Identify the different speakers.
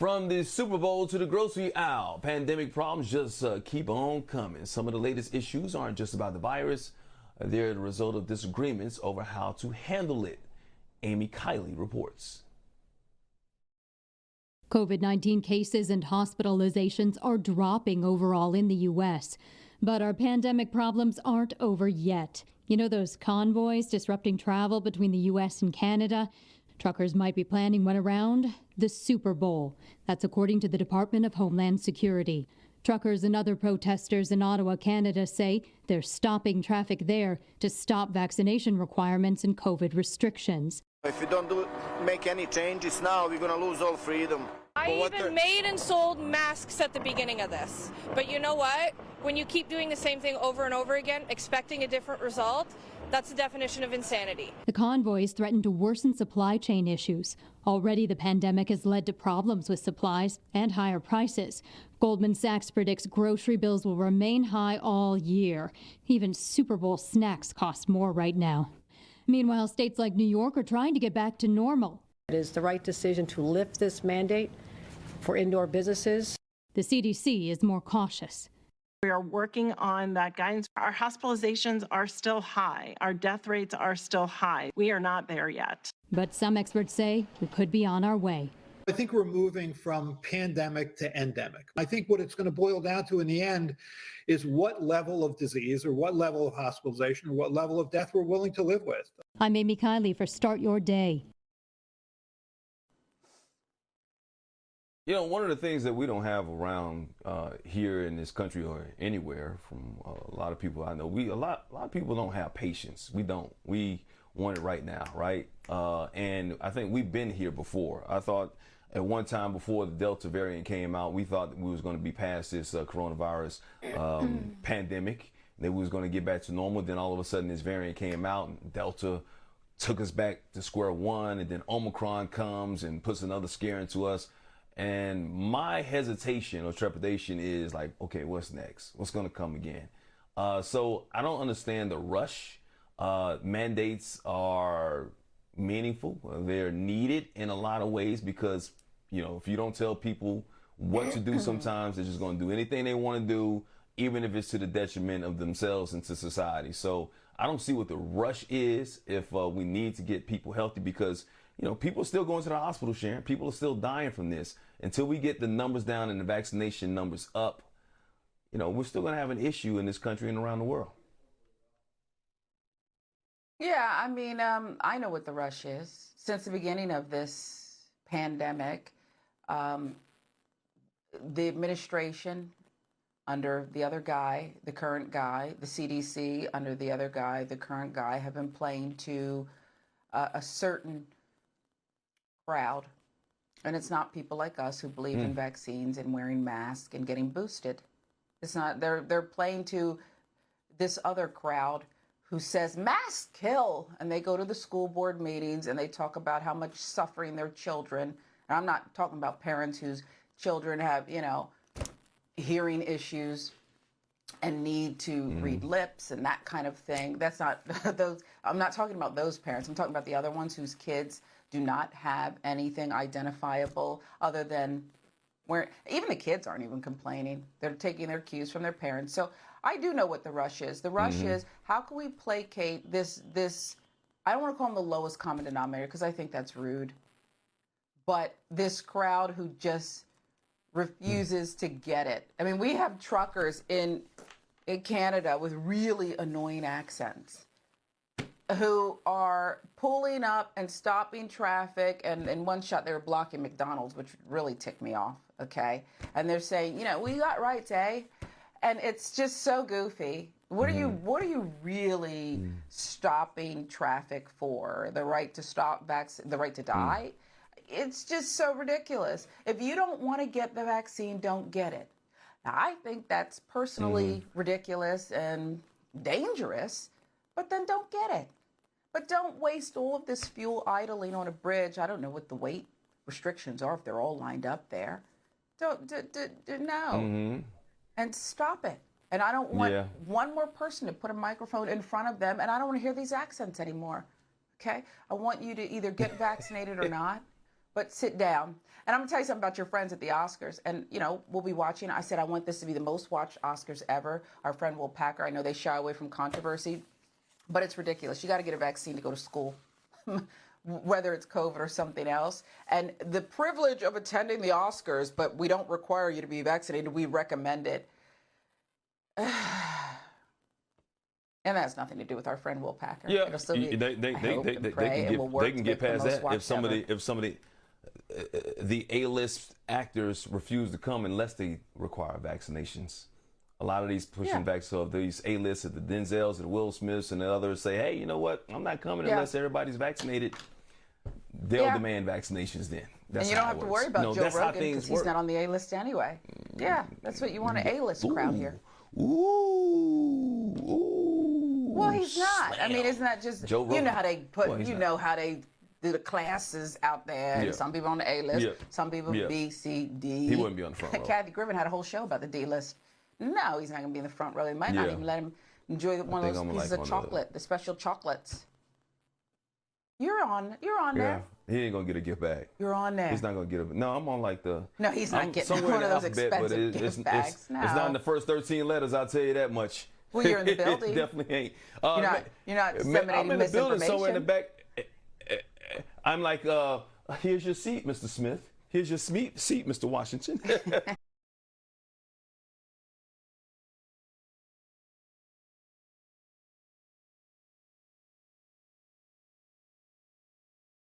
Speaker 1: From the Super Bowl to the grocery aisle, pandemic problems just keep on coming. Some of the latest issues aren't just about the virus. They're the result of disagreements over how to handle it. Amy Kiley reports.
Speaker 2: COVID-19 cases and hospitalizations are dropping overall in the U.S., but our pandemic problems aren't over yet. You know those convoys disrupting travel between the U.S. and Canada? Truckers might be planning one around the Super Bowl. That's according to the Department of Homeland Security. Truckers and other protesters in Ottawa, Canada say they're stopping traffic there to stop vaccination requirements and COVID restrictions.
Speaker 3: If we don't make any changes now, we're going to lose all freedom.
Speaker 4: I even made and sold masks at the beginning of this. But you know what? When you keep doing the same thing over and over again, expecting a different result, that's the definition of insanity.
Speaker 2: The convoys threaten to worsen supply chain issues. Already the pandemic has led to problems with supplies and higher prices. Goldman Sachs predicts grocery bills will remain high all year. Even Super Bowl snacks cost more right now. Meanwhile, states like New York are trying to get back to normal.
Speaker 5: It is the right decision to lift this mandate for indoor businesses.
Speaker 2: The CDC is more cautious.
Speaker 6: We are working on that guidance. Our hospitalizations are still high. Our death rates are still high. We are not there yet.
Speaker 2: But some experts say we could be on our way.
Speaker 7: I think we're moving from pandemic to endemic. I think what it's going to boil down to in the end is what level of disease or what level of hospitalization or what level of death we're willing to live with.
Speaker 2: I'm Amy Kiley for Start Your Day.
Speaker 1: You know, one of the things that we don't have around here in this country or anywhere from a lot of people I know, a lot of people don't have patience. We don't. We want it right now, right? And I think we've been here before. I thought at one time before the Delta variant came out, we thought that we was going to be past this coronavirus pandemic, that we was going to get back to normal. Then all of a sudden this variant came out and Delta took us back to square one, and then Omicron comes and puts another scare into us. And my hesitation or trepidation is like, okay, what's next? What's going to come again? So I don't understand the rush. Mandates are meaningful. They're needed in a lot of ways because, you know, if you don't tell people what to do, sometimes they're just going to do anything they want to do, even if it's to the detriment of themselves and to society. So I don't see what the rush is if we need to get people healthy, because you know, people are still going to the hospital, Sharon. People are still dying from this. Until we get the numbers down and the vaccination numbers up, you know, we're still going to have an issue in this country and around the world.
Speaker 8: Yeah, I mean, I know what the rush is. Since the beginning of this pandemic, the administration under the other guy, the current guy, the CDC under the other guy, the current guy, have been playing to a certain crowd, and it's not people like us who believe in vaccines and wearing masks and getting boosted. It's not. They're playing to this other crowd who says masks kill, and they go to the school board meetings and they talk about how much suffering their children. And I'm not talking about parents whose children have, you know, hearing issues and need to read lips and that kind of thing. That's not those. I'm not talking about those parents. I'm talking about the other ones whose kids do not have anything identifiable other than where even the kids aren't even complaining. They're taking their cues from their parents. So I do know what the rush is. The rush is, how can we placate this, I don't want to call them the lowest common denominator because I think that's rude, but this crowd who just refuses to get it. I mean, we have truckers in Canada with really annoying accents who are pulling up and stopping traffic, and in one shot they were blocking McDonald's, which really ticked me off, okay? And they're saying, you know, we got rights, eh? And it's just so goofy. What are you really stopping traffic for? The right to stop the right to die? It's just so ridiculous. If you don't want to get the vaccine, don't get it. Now, I think that's personally ridiculous and dangerous, but then don't get it. But don't waste all of this fuel idling on a bridge. I don't know what the weight restrictions are if they're all lined up there. No. And stop it. And I don't want one more person to put a microphone in front of them, and I don't want to hear these accents anymore. Okay? I want you to either get vaccinated or not. but sit down. And I'm gonna tell you something about your friends at the Oscars. And, you know, we'll be watching. I said, I want this to be the most watched Oscars ever. Our friend Will Packer, I know they shy away from controversy, but it's ridiculous. You got to get a vaccine to go to school, whether it's COVID or something else. And the privilege of attending the Oscars, but we don't require you to be vaccinated. We recommend it. And that has nothing to do with our friend Will Packer.
Speaker 1: Yeah,
Speaker 8: It'll still be,
Speaker 1: they can get past that if somebody the A-list actors refuse to come unless they require vaccinations. A lot of these pushing back, so these A-lists, the Denzels, the Will Smiths, and the others say, hey, you know what? I'm not coming unless everybody's vaccinated. They'll demand vaccinations then. That's
Speaker 8: and you don't have to worry about Joe Rogan because he's not on the A-list anyway. Yeah, that's what you want, an A-list crowd here. Well, he's not. I mean, isn't that just, you know how they put, you know how they do the classes out there. And some people on the A-list, some people B, C, D.
Speaker 1: He wouldn't be on the front row.
Speaker 8: Kathy Griffin had a whole show about the D-list. No, he's not going to be in the front row. They might not even let him enjoy one of those pieces of chocolate, the special chocolates. You're on there.
Speaker 1: He ain't going to get a gift bag.
Speaker 8: You're on there.
Speaker 1: He's not going to get a, no, I'm on like the.
Speaker 8: No, he's not getting one of those expensive gift bags. No.
Speaker 1: It's not in the first 13 letters, I'll tell you that much.
Speaker 8: Well, you're in the building.
Speaker 1: It definitely ain't.
Speaker 8: You're not disseminating
Speaker 1: I'm in the building
Speaker 8: misinformation.
Speaker 1: somewhere in the back. I'm like, here's your seat, Mr. Smith. Here's your seat, Mr. Washington.